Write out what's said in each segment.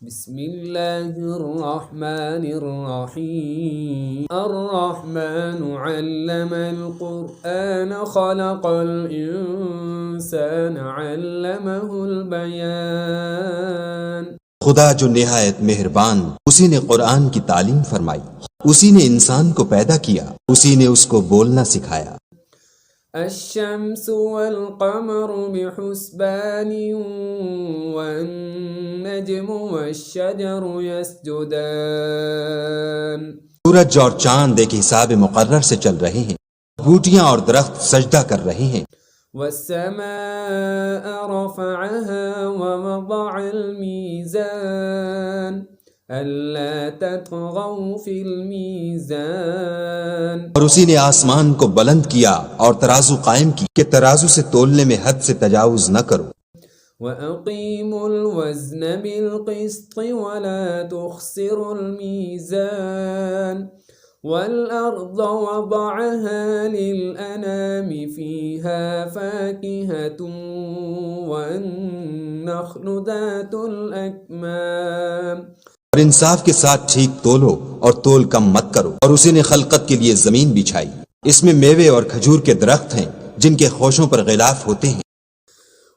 بسم اللہ الرحمن الرحیم الرحمن علم القرآن خلق الانسان علمہ البیان۔ خدا جو نہایت مہربان، اسی نے قرآن کی تعلیم فرمائی، اسی نے انسان کو پیدا کیا، اسی نے اس کو بولنا سکھایا۔ الشمس والقمر بحسبان والنجم والشجر يسجدان۔ سورج اور چاند ایک حساب مقرر سے چل رہے ہیں، بوٹیاں اور درخت سجدہ کر رہے ہیں۔ والسماء رفعها ووضع الميزان ألا تطغوا في الميزان۔ اور اسی نے آسمان کو بلند کیا اور ترازو قائم کی کہ ترازو سے تولنے میں حد سے تجاوز نہ کرو۔ وَأَقِيمُوا الْوَزْنَ بِالْقِسْطِ وَلَا تُخْسِرُوا الْمِيزَانَ وَالْأَرْضَ وَضَعَهَا لِلْأَنَامِ فِيهَا فَاكِهَةٌ وَالنَّخْلُ ذَاتُ الْأَكْمَامِ۔ اور انصاف کے ساتھ ٹھیک تولو اور تول کم مت کرو۔ اور اسی نے خلقت کے لیے زمین بچھائی، اس میں میوے اور کھجور کے درخت ہیں جن کے خوشوں پر غلاف ہوتے ہیں۔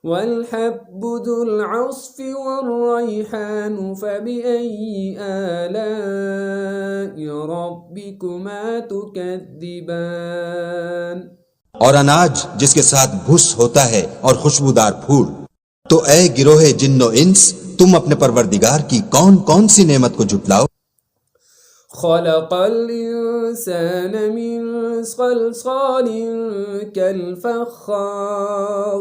والحب ذو العصف والريحان فبأي آلاء ربكما تكذبان۔ اور اناج جس کے ساتھ بھس ہوتا ہے اور خوشبودار پھول۔ تو اے گروہ جن و انس، تم اپنے پروردگار کی کون کون سی نعمت کو جھٹلاؤ۔ خلق الإنسان من صلصال كالفخار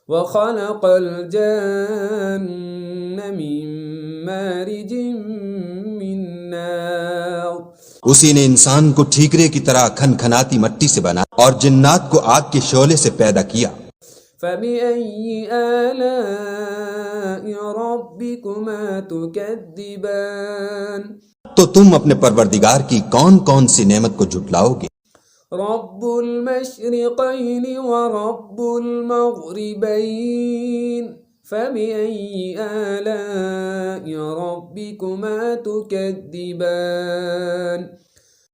وخلق الجن من مارج من نار۔ اسی نے انسان کو ٹھیکرے کی طرح کھن کھناتی مٹی سے بنا اور جنات کو آگ کے شعلے سے پیدا کیا۔ فبأي آلاء ربكما تكذبان۔ تو تم اپنے پروردگار کی کون کون سی نعمت کو جھٹلاؤ گے۔ رب المشرقين ورب المغربين فبأي آلاء ربكما تكذبان۔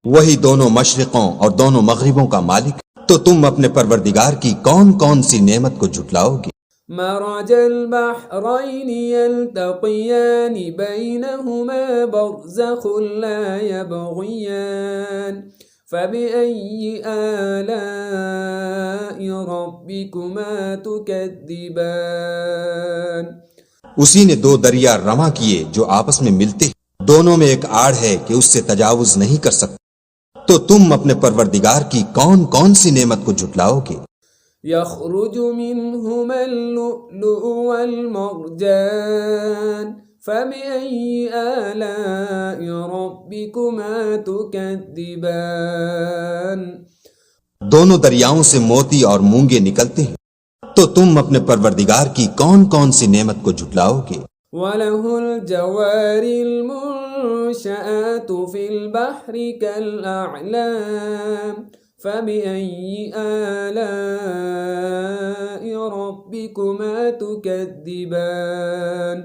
وہی دونوں مشرقوں اور دونوں مغربوں کا مالک، تو تم اپنے پروردگار کی کون کون سی نعمت کو جھٹلاؤ گے۔ مرج البحرين يلتقيان بينهما برزخ لا يبغيان فبأي آلاء ربكما تكذبان۔ اسی نے دو دریا رواں کیے جو آپس میں ملتے ہیں، دونوں میں ایک آڑ ہے کہ اس سے تجاوز نہیں کر سکتے، تو تم اپنے پروردگار کی کون کون سی نعمت کو جھٹلاؤ گے۔ يخرج منهما اللؤلؤ والمرجان فبأي آلاء ربكما تكذبان۔ دونوں دریاؤں سے موتی اور مونگے نکلتے ہیں، تو تم اپنے پروردگار کی کون کون سی نعمت کو جھٹلاؤ گے۔ وَلَهُ الْجَوَارِ الْمُنشَآتُ فِي الْبَحْرِ كَالْأَعْلَامِ فَبِأَيِّ آلَاءِ رَبِّكُمَا تُكَذِّبَانِ۔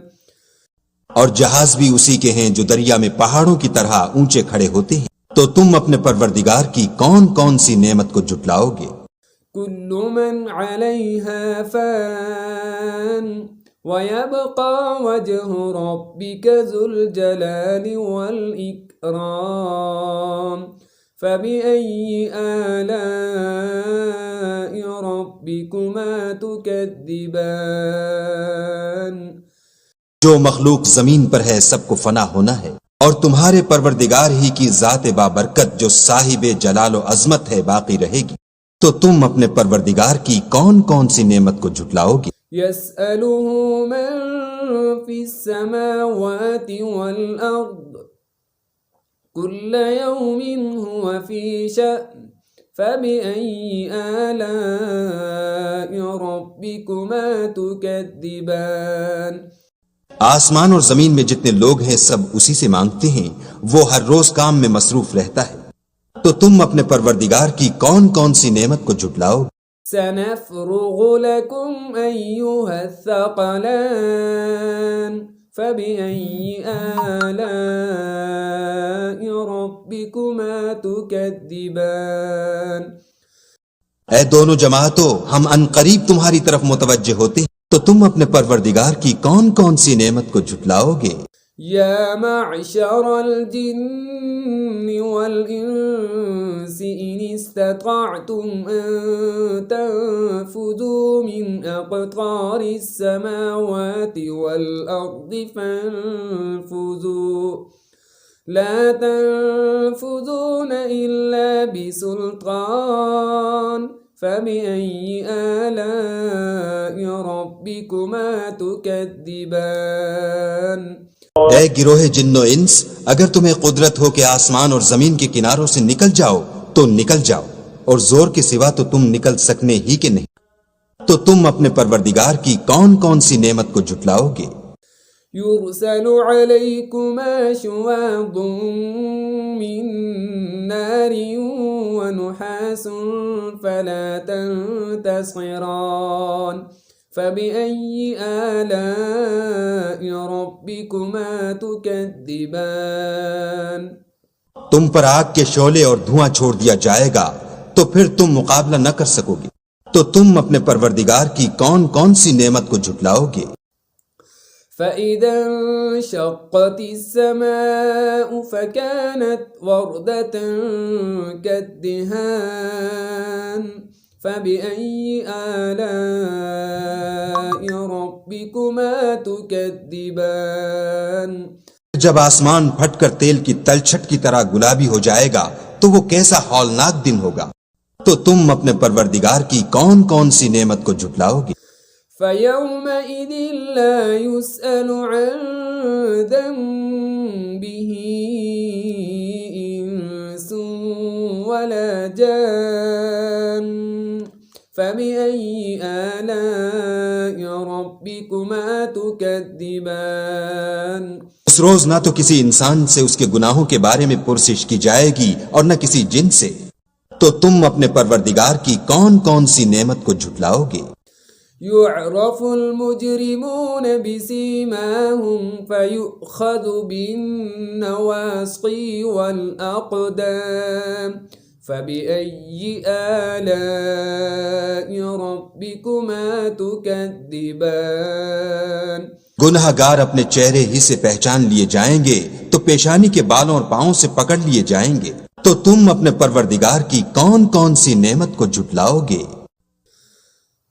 اور جہاز بھی اسی کے ہیں جو دریا میں پہاڑوں کی طرح اونچے کھڑے ہوتے ہیں، تو تم اپنے پروردگار کی کون کون سی نعمت کو جھٹلاؤ گے۔ كُلُّ مَنْ عَلَيْهَا فَانٍ وَيَبْقَى وَجْهُ رَبِّكَ ذُو الْجَلَالِ وَالْإِكْرَامِ فَبِأَيِّ آلَاءِ رَبِّكُمَا تُكَذِّبَانِ۔ جو مخلوق زمین پر ہے سب کو فنا ہونا ہے، اور تمہارے پروردگار ہی کی ذات بابرکت جو صاحب جلال و عظمت ہے باقی رہے گی، تو تم اپنے پروردگار کی کون کون سی نعمت کو جھٹلاؤ گے۔ يَسْأَلُهُ مَن فِي السَّمَاوَاتِ وَالْأَرْضِ كُلَّ يَوْمٍ هُوَ فِي شَأْنٍ فَبِأَيِّ آلَاءِ رَبِّكُمَا تُكَذِّبَانِ۔ آسمان اور زمین میں جتنے لوگ ہیں سب اسی سے مانگتے ہیں، وہ ہر روز کام میں مصروف رہتا ہے، تو تم اپنے پروردگار کی کون کون سی نعمت کو جھٹلاؤ گے۔ سنفرغ لكم أيها الثقلان فبأي آلاء ربكما تكذبان اے دونوں جماعتوں، ہم ان قریب تمہاری طرف متوجہ ہوتے ہیں، تو تم اپنے پروردگار کی کون کون سی نعمت کو جھٹلاؤ گے؟ يا معشر الجن والإنس إن استطعتم أن تنفذوا من أقطار السماوات والأرض فانفذوا لا تنفذون إلا بسلطان فبأي آلاء ربكما تكذبان اے گروہ جن و انس، اگر تمہیں قدرت ہو کہ آسمان اور زمین کے کناروں سے نکل جاؤ تو نکل جاؤ، اور زور کے سوا تو تم نکل سکنے ہی کہ نہیں، تو تم اپنے پروردگار کی کون کون سی نعمت کو جھٹلاؤ گے؟ يرسل عليكما شواظ من نار ونحاس فلا تنتصران فبأي آلاء ربكما تكذبان تم پر آگ کے شعلے اور دھواں چھوڑ دیا جائے گا تو پھر تم مقابلہ نہ کر سکو گے، تو تم اپنے پروردگار کی کون کون سی نعمت کو جھٹلاؤ گے؟ فإذا انشقت السماء فكانت وردة كالدهان فبأي آلاء ربكما تكذبان جب آسمان پھٹ کر تیل کی تلچھٹ کی طرح گلابی ہو جائے گا تو وہ کیسا ہولناک دن ہوگا، تو تم اپنے پروردگار کی کون کون سی نعمت کو جھٹلاؤ گے؟ فَيَوْمَئِذٍ لَا يُسْأَلُ عَنْ ذَنبِهِ إِنسٌ وَلَا جَانٌ فَبِأَيِّ آلَاءِ رَبِّكُمَا تُكَذِّبَانِ اس روز نہ تو کسی انسان سے اس کے گناہوں کے بارے میں پرسش کی جائے گی اور نہ کسی جن سے، تو تم اپنے پروردگار کی کون کون سی نعمت کو جھٹلاؤ گے؟ يعرف المجرمون بسيماهم فيؤخذ بالنواصي والأقدام فبأي آلاء ربكما تكذبان گناہ گار اپنے چہرے ہی سے پہچان لیے جائیں گے تو پیشانی کے بالوں اور پاؤں سے پکڑ لیے جائیں گے، تو تم اپنے پروردگار کی کون کون سی نعمت کو جھٹلاؤ گے؟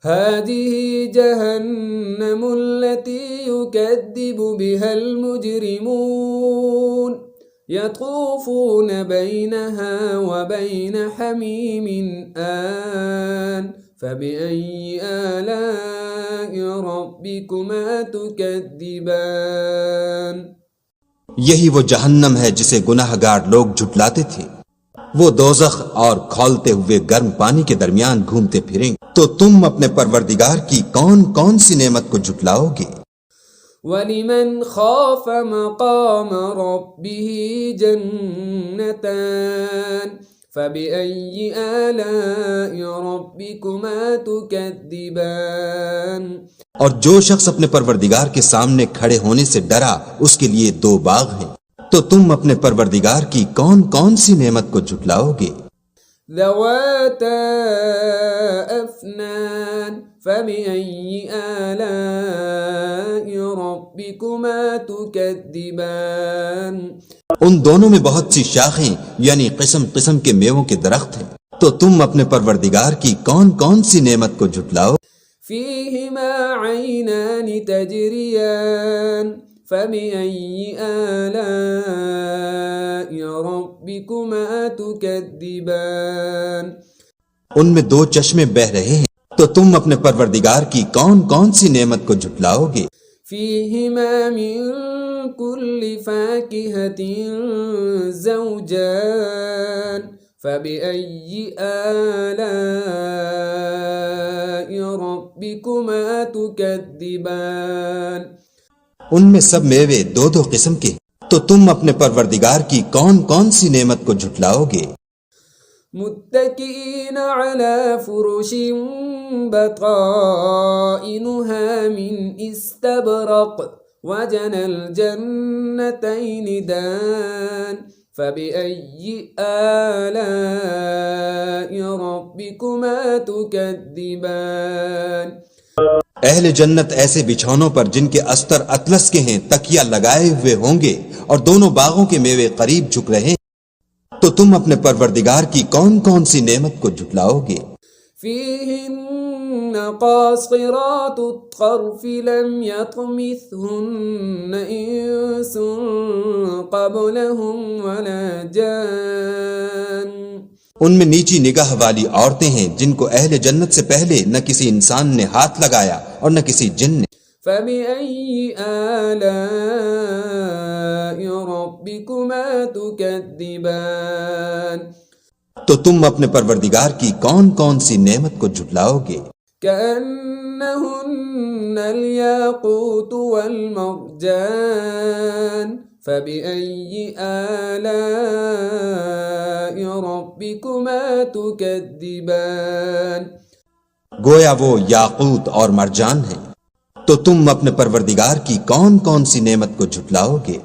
هذه جهنم التي يكذب بها المجرمون يطوفون بينها وبين حميم آن فبأي آلاء ربكما تكذبان یہی وہ جہنم ہے جسے گناہ گار لوگ جھٹلاتے تھے، وہ دوزخ اور کھولتے ہوئے گرم پانی کے درمیان گھومتے پھریں گے، تو تم اپنے پروردگار کی کون کون سی نعمت کو جھٹلاؤ گے؟ وَلِمَنْ خَافَ مَقَامَ رَبِّهِ جَنَّتَانِ فَبِأَيِّ آلَاءِ رَبِّكُمَا تُكَذِّبَانِ اور جو شخص اپنے پروردگار کے سامنے کھڑے ہونے سے ڈرا، اس کے لیے دو باغ ہیں، تو تم اپنے پروردگار کی کون کون سی نعمت کو جھٹلاؤ گے؟ ذواتا افنان فبأي آلاء ربكما تكذبان ان دونوں میں بہت سی شاخیں یعنی قسم قسم کے میووں کے درخت ہیں، تو تم اپنے پروردگار کی کون کون سی نعمت کو جھٹلاؤ؟ فيهما عينان تجريان فبأي آلاء ربكما تكذبان ان میں دو چشمے بہ رہے ہیں، تو تم اپنے پروردگار کی کون کون سی نعمت کو جھٹلاؤ گے؟ فيهما من كل فاكهة زوجان فبأي آلاء ربكما تكذبان ان میں سب میوے دو دو قسم کے ہیں، تو تم اپنے پروردگار کی کون کون سی نعمت کو جھٹلاؤ گے؟ متكئين على فرش بطائنها من استبرق وجنى الجنتين دان فبأي آلاء ربكما تكذبان. اہل جنت ایسے بچھونوں پر جن کے استر اطلس کے ہیں تکیہ لگائے ہوئے ہوں گے اور دونوں باغوں کے میوے قریب جھک رہے ہیں. تو تم اپنے پروردگار کی کون کون سی نعمت کو جھٹلاؤ گے؟ فيهن قاصرات الطرف لم يطمثهن إنس قبلهم ولا جان. ان میں نیچی نگاہ والی عورتیں ہیں جن کو اہل جنت سے پہلے نہ کسی انسان نے ہاتھ لگایا اور نہ کسی جن نے. فبأي آلاء ربكما تكذبان. تو تم اپنے پروردگار کی کون کون سی نعمت کو جھٹلاؤ گے؟ كأنهن الياقوت والمرجان فبأي آلاء ربكما تكذبان. گویا وہ یاقوت اور مرجان ہیں. تو تم اپنے پروردگار کی کون کون سی نعمت کو جھٹلاؤ گے؟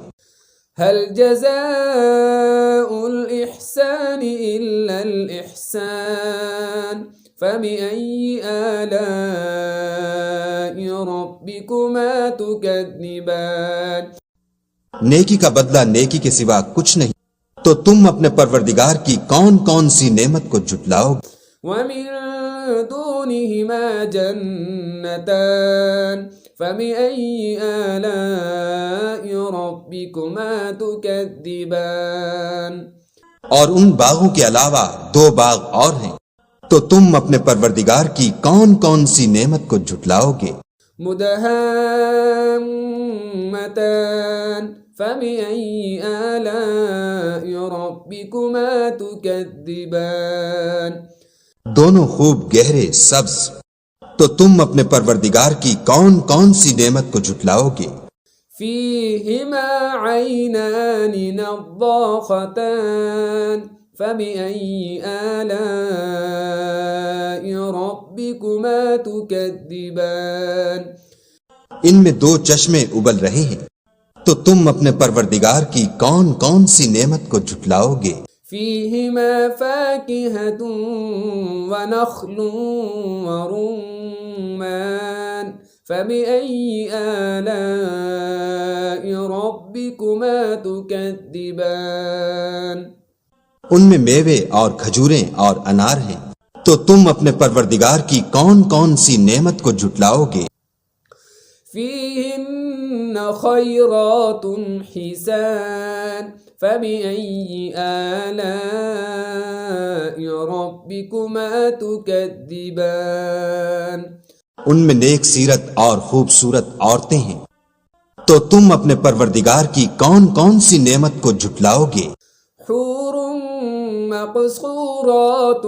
هل جزاء الإحسان إلا الإحسان فبأي آلاء ربكما تكذبان. نیکی کا بدلہ نیکی کے سوا کچھ نہیں. تو تم اپنے پروردگار کی کون کون سی نعمت کو جھٹلاؤ گے؟ ومن دونهما جنتان فبأي آلاء ربكما تكذبان. اور ان باغوں کے علاوہ دو باغ اور ہیں. تو تم اپنے پروردگار کی کون کون سی نعمت کو جھٹلاؤ گے؟ مدهامتان فبأي آلاء ربكما تكذبان. دونوں خوب گہرے سبز. تو تم اپنے پروردگار کی کون کون سی نعمت کو جھٹلاؤ گے؟ فيهما عينان نضاختان فبأي آلاء ربكما تكذبان. ان میں دو چشمے ابل رہے ہیں. تو تم اپنے پروردگار کی کون کون سی نعمت کو جھٹلاؤ گے؟ فيهما فاكهة ونخل ورمان فبأي آلاء ربكما تكذبان. ان میں میوے اور کھجوریں اور انار ہیں. تو تم اپنے پروردگار کی کون کون سی نعمت کو جھٹلاؤ گے؟ فيهن خيرات حسان فبأي آلاء ربكما تكذبان. ان میں نیک سیرت اور خوبصورت عورتیں ہیں. تو تم اپنے پروردگار کی کون کون سی نعمت کو جھٹلاؤ گے؟ حور مقصورات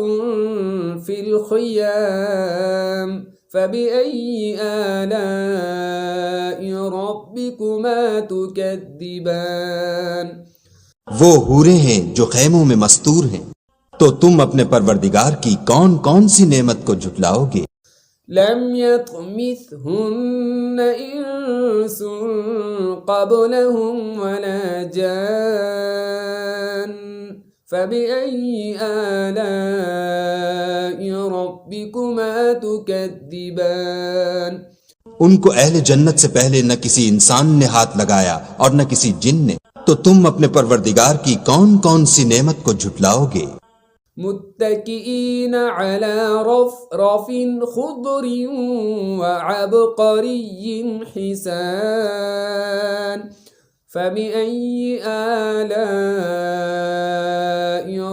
في الخيام فبأي آلاء ربكما تكذبان. وہ حوریں ہیں جو خیموں میں مستور ہیں. تو تم اپنے پروردگار کی کون کون سی نعمت کو جھٹلاؤ گے؟ لم يطمثهن إنس قبلهم ولا جان فبأي آلاء ربكما تكذبان. ان کو اہل جنت سے پہلے نہ کسی انسان نے ہاتھ لگایا اور نہ کسی جن نے. تو تم اپنے پروردگار کی کون کون سی نعمت کو جھٹلاؤ گے؟ متكئين على رفرف خضر وعبقري حسان فبأي آلاء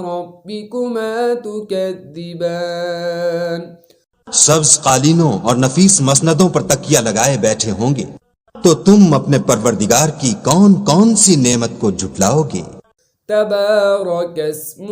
ربكما تكذبان. سبز قالینوں اور نفیس مسندوں پر تکیہ لگائے بیٹھے ہوں گے. تو تم اپنے پروردگار کی کون کون سی نعمت کو جھٹلاؤ گے؟ تبارك اسم